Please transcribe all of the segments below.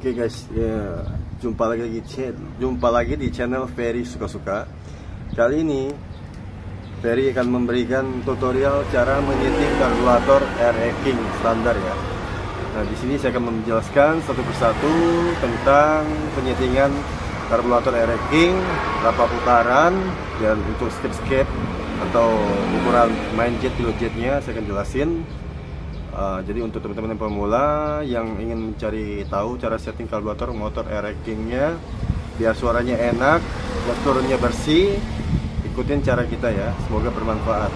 Oke guys, ya, jumpa lagi di channel Ferry Suka-Suka. Kali ini Ferry akan memberikan tutorial cara menyeting karburator RE King standar ya. Nah, di sini saya akan menjelaskan satu persatu tentang penyetingan karburator RE King, berapa putaran, dan untuk skip atau ukuran main jet pilot jetnya saya akan jelasin. Jadi untuk teman-teman yang pemula yang ingin mencari tahu cara setting karburator motor RE King-nya biar suaranya enak, gas turunnya bersih, ikutin cara kita ya. Semoga bermanfaat.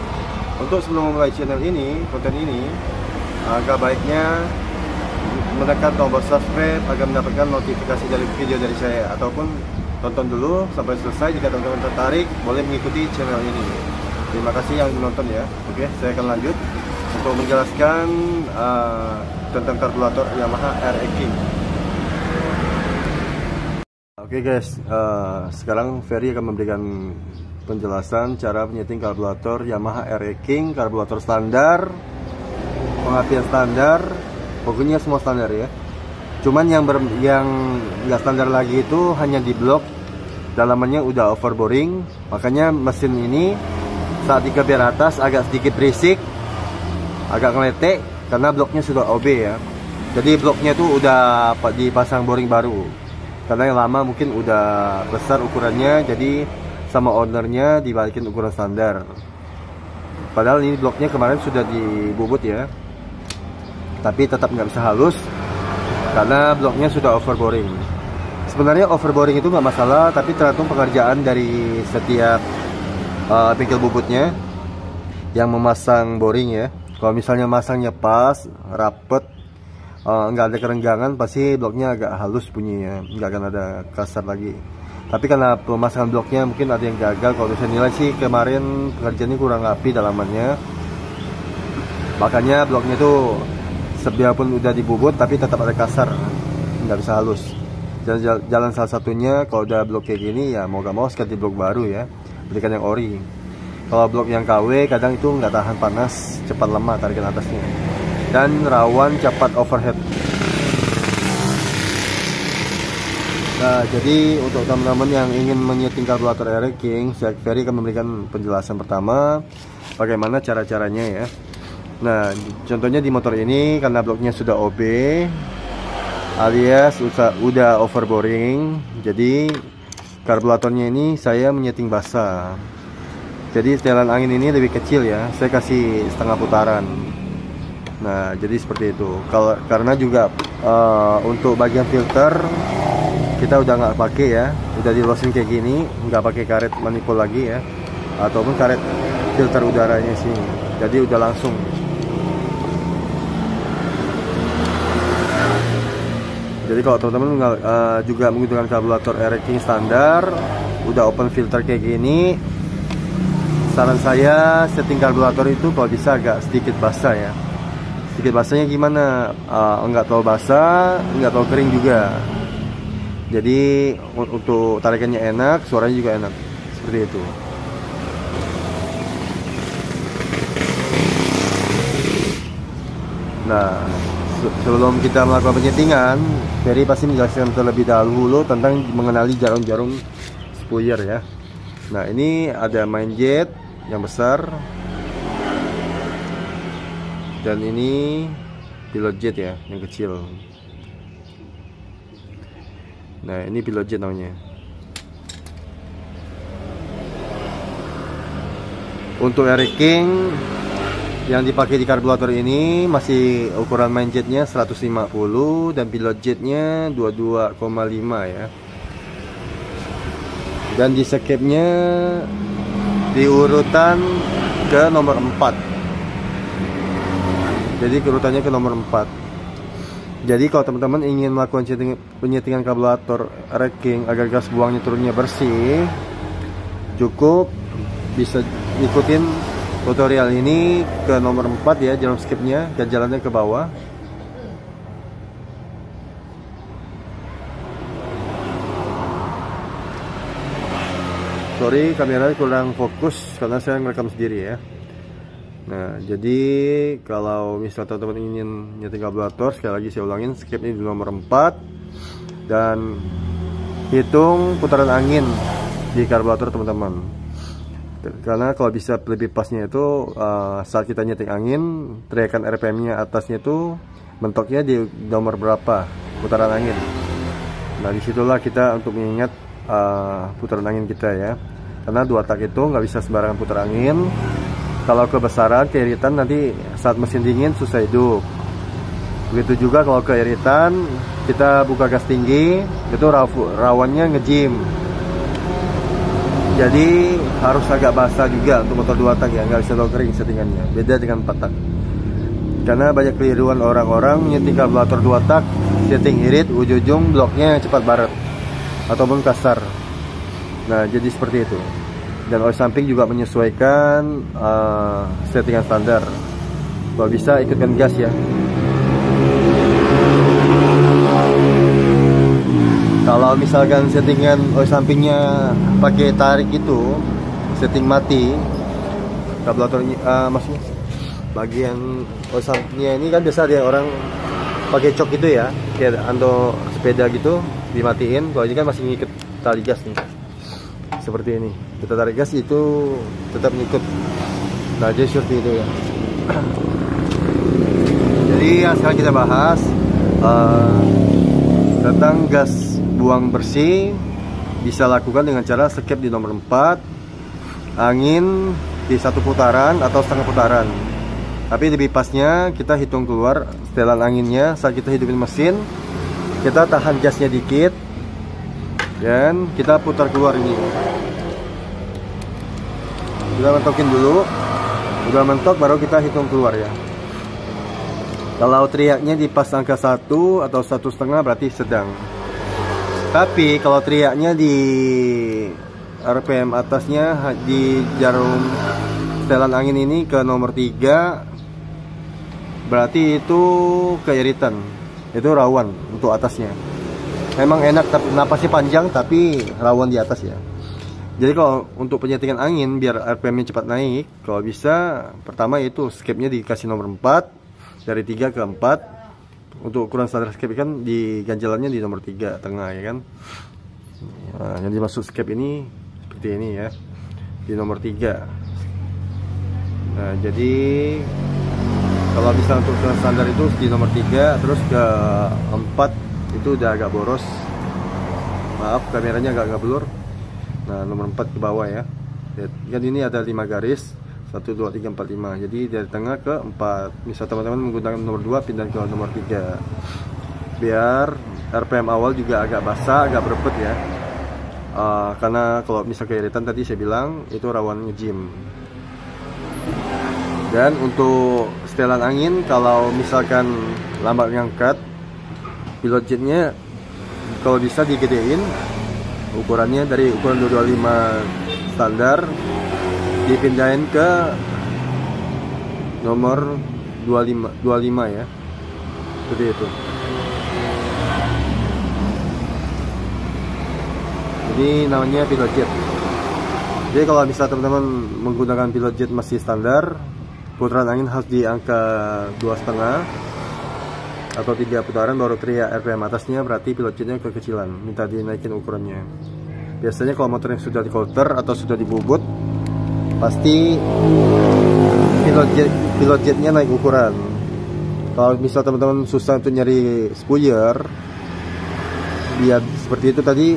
Untuk sebelum memulai channel ini, konten ini, agak baiknya menekan tombol subscribe agar mendapatkan notifikasi dari video dari saya, ataupun tonton dulu sampai selesai. Jika teman-teman tertarik, boleh mengikuti channel ini. Terima kasih yang menonton ya. Oke, saya akan lanjut untuk menjelaskan tentang karburator Yamaha RE King. Oke guys, sekarang Ferry akan memberikan penjelasan cara menyeting karburator Yamaha RE King, karburator standar, pengapian standar, pokoknya semua standar ya. Cuman yang nggak standar lagi itu hanya di blok dalamannya udah overboring, makanya mesin ini saat dikebiar atas agak sedikit berisik, agak ngeletek karena bloknya sudah OB ya. Jadi bloknya tuh udah dipasang boring baru, karena yang lama mungkin udah besar ukurannya, jadi sama ownernya dibalikin ukuran standar. Padahal ini bloknya kemarin sudah dibubut ya, tapi tetap nggak bisa halus karena bloknya sudah overboring. Sebenarnya overboring itu nggak masalah, tapi tergantung pengerjaan dari setiap bengkel bubutnya yang memasang boring ya. Kalau misalnya masangnya pas, rapet, nggak ada kerenggangan, pasti bloknya agak halus bunyinya, nggak akan ada kasar lagi. Tapi karena pemasangan bloknya mungkin ada yang gagal. Kalau saya nilai sih kemarin pengerjaannya kurang rapi dalamannya, makanya bloknya tuh sebiarpun udah dibubut tapi tetap ada kasar, nggak bisa halus. Jalan salah satunya kalau udah blok kayak gini ya mau gak mau ganti blok baru ya, berikan yang ori. Kalau blok yang KW kadang itu nggak tahan panas, cepat lemah tarikan atasnya, dan rawan cepat overheat. Nah, jadi untuk teman-teman yang ingin menyeting karburator RE King, saya Ferry akan memberikan penjelasan pertama bagaimana cara-caranya ya. Nah, contohnya di motor ini karena bloknya sudah OB alias udah overboring, jadi karburatornya ini saya menyeting basah. Jadi setelan angin ini lebih kecil ya, saya kasih setengah putaran. Nah, jadi seperti itu. Karena juga untuk bagian filter kita udah nggak pakai ya, udah dilosin kayak gini, nggak pakai karet manifold lagi ya, ataupun karet filter udaranya sih. Jadi udah langsung. Jadi kalau teman-teman juga menggunakan karburator RE King standar, udah open filter kayak gini, saran saya setting karburator itu kalau bisa agak sedikit basah ya. Sedikit basahnya gimana? Enggak terlalu basah, enggak terlalu kering juga. Jadi untuk tarikannya enak, suaranya juga enak. Seperti itu. Nah, sebelum kita melakukan penyetingan, Ferry pasti menjelaskan terlebih dahulu tentang mengenali jarum-jarum spuyer ya. Nah, ini ada main jet yang besar, dan ini pilot jet ya, yang kecil. Nah, ini pilot jet namanya. Untuk RE King yang dipakai di karburator ini masih ukuran main jetnya 150 dan pilot jetnya 22,5 ya. Dan di skepnya diurutan ke nomor 4. Jadi urutannya ke nomor 4. Jadi kalau teman-teman ingin melakukan penyetingan karburator RE King agar gas buangnya turunnya bersih, cukup bisa ikutin tutorial ini ke nomor 4 ya, jarum skipnya dan jalannya ke bawah. Sorry, kameranya kurang fokus karena saya ngerekam sendiri ya. Nah, jadi kalau misalnya teman-teman ingin nyeting karburator, sekali lagi saya ulangin, skipnya di nomor 4. dan hitung putaran angin di karburator teman-teman. Karena kalau bisa lebih pasnya itu saat kita nyeting angin, teriakan RPM-nya atasnya itu mentoknya di nomor berapa putaran angin. Nah disitulah kita untuk mengingat putaran angin kita ya. Karena 2 tak itu nggak bisa sembarangan putar angin. Kalau kebesaran, keiritan, nanti saat mesin dingin susah hidup. Begitu juga kalau keiritan, kita buka gas tinggi, itu rawannya ngejim. Jadi harus agak basah juga untuk motor 2 tak ya, nggak bisa terlalu kering settingannya. Beda dengan 4 tak. Karena banyak keliruan orang-orang nyeting karburator 2 tak, setting irit, ujung-ujung bloknya cepat baret ataupun kasar. Nah jadi seperti itu. Dan oil samping juga menyesuaikan settingan standar. Kalau bisa ikutkan gas ya. Kalau misalkan settingan oil sampingnya pakai tarik itu, setting mati, karburatornya maksudnya bagian oil sampingnya ini kan biasa ada orang pakai cok gitu ya, kayak untuk sepeda gitu dimatiin. Kalau ini kan masih ngikut tali gas nih, seperti ini. Kita tarik gas itu tetap ngikut. Nah jadi seperti itu ya. Jadi sekarang kita bahas tentang gas buang bersih. Bisa lakukan dengan cara skep di nomor 4, angin di 1 putaran atau setengah putaran. Tapi lebih pasnya kita hitung keluar setelan anginnya saat kita hidupin mesin. Kita tahan gasnya dikit dan kita putar keluar ini. Kita mentokin dulu. Udah mentok baru kita hitung keluar ya. Kalau teriaknya di pas angka 1 atau 1,5 berarti sedang. Tapi kalau teriaknya di RPM atasnya di jarum setelan angin ini ke nomor 3, berarti itu keiritan. Itu rawan untuk atasnya. Memang enak tapi napasnya panjang tapi rawan di atas ya. Jadi kalau untuk penyetingan angin biar RPM-nya cepat naik, kalau bisa pertama itu skepnya dikasih nomor 4 dari 3 ke 4. Untuk ukuran standar skep kan di ganjalannya di nomor 3 tengah ya kan. Nah, yang dimaksud skep ini seperti ini ya, di nomor 3. Nah jadi kalau bisa untuk ukuran standar itu di nomor 3, terus ke 4 itu udah agak boros. Maaf kameranya agak blur. Nah nomor 4 ke bawah ya. Kan ini ada 5 garis, 1, 2, 3, 4, 5. Jadi dari tengah ke 4. Misal teman-teman menggunakan nomor 2, pindah ke nomor 3. Biar RPM awal juga agak basah, agak berepet ya. Karena kalau misal keiritan tadi saya bilang itu rawan ngejim. Dan untuk setelan angin, kalau misalkan lambat ngangkat, pilot jetnya kalau bisa digedein ukurannya dari ukuran 225 standar dipindahin ke nomor 25 ya, seperti itu. Jadi namanya pilot jet. Jadi kalau bisa teman-teman menggunakan pilot jet masih standar, putaran angin harus di angka 2,5 atau 3 putaran baru teriak RPM atasnya, berarti pilot jetnya kekecilan, minta dinaikin ukurannya. Biasanya kalau motor yang sudah di coulter atau sudah dibubut, pasti pilot jetnya naik ukuran. Kalau misal teman-teman susah untuk nyari spoiler, biar seperti itu tadi,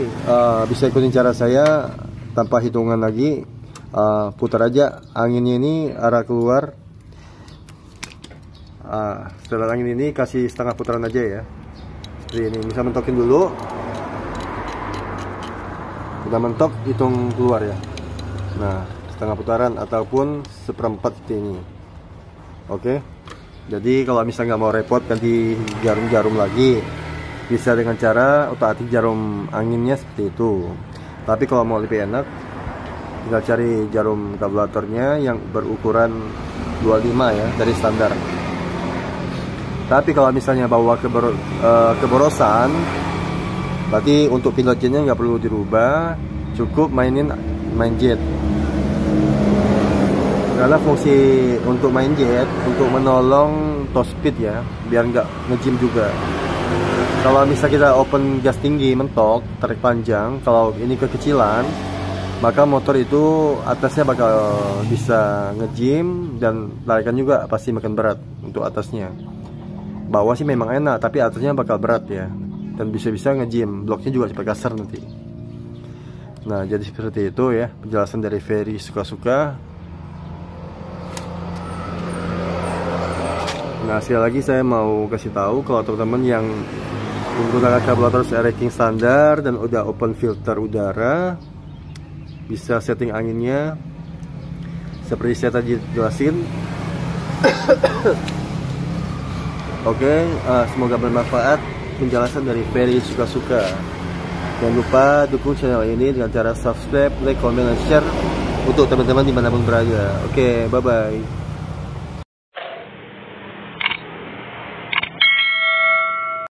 bisa ikutin cara saya tanpa hitungan lagi. Putar aja anginnya ini arah keluar. Setelah angin ini kasih setengah putaran aja ya, seperti ini. Bisa mentokin dulu. Udah mentok, hitung keluar ya. Nah setengah putaran ataupun seperempat seperti ini. Oke. Jadi kalau misalnya nggak mau repot ganti jarum-jarum lagi, bisa dengan cara otak-atik jarum anginnya seperti itu. Tapi kalau mau lebih enak, tinggal cari jarum karburatornya yang berukuran 25 ya, dari standar. Tapi kalau misalnya bawa keborosan, berarti untuk pilot jetnya nggak perlu dirubah, cukup main jet. Karena fungsi untuk main jet untuk menolong top speed ya, biar nggak ngejim juga. Kalau misalnya kita open gas tinggi mentok, tarik panjang, kalau ini kekecilan, maka motor itu atasnya bakal bisa ngejim dan tarikan juga pasti makin berat untuk atasnya. Bawah sih memang enak, tapi atasnya bakal berat ya, dan bisa-bisa ngejim, bloknya juga cepat kasar nanti. Nah, jadi seperti itu ya penjelasan dari Ferry Suka-Suka. Nah, sekali lagi saya mau kasih tahu kalau teman-teman yang menggunakan karburator Air King standar dan udah open filter udara, bisa setting anginnya seperti saya tadi jelasin. Oke, semoga bermanfaat penjelasan dari Ferry Suka-Suka. Jangan lupa dukung channel ini dengan cara subscribe, like, comment, dan share untuk teman-teman dimanapun berada. Oke, bye-bye.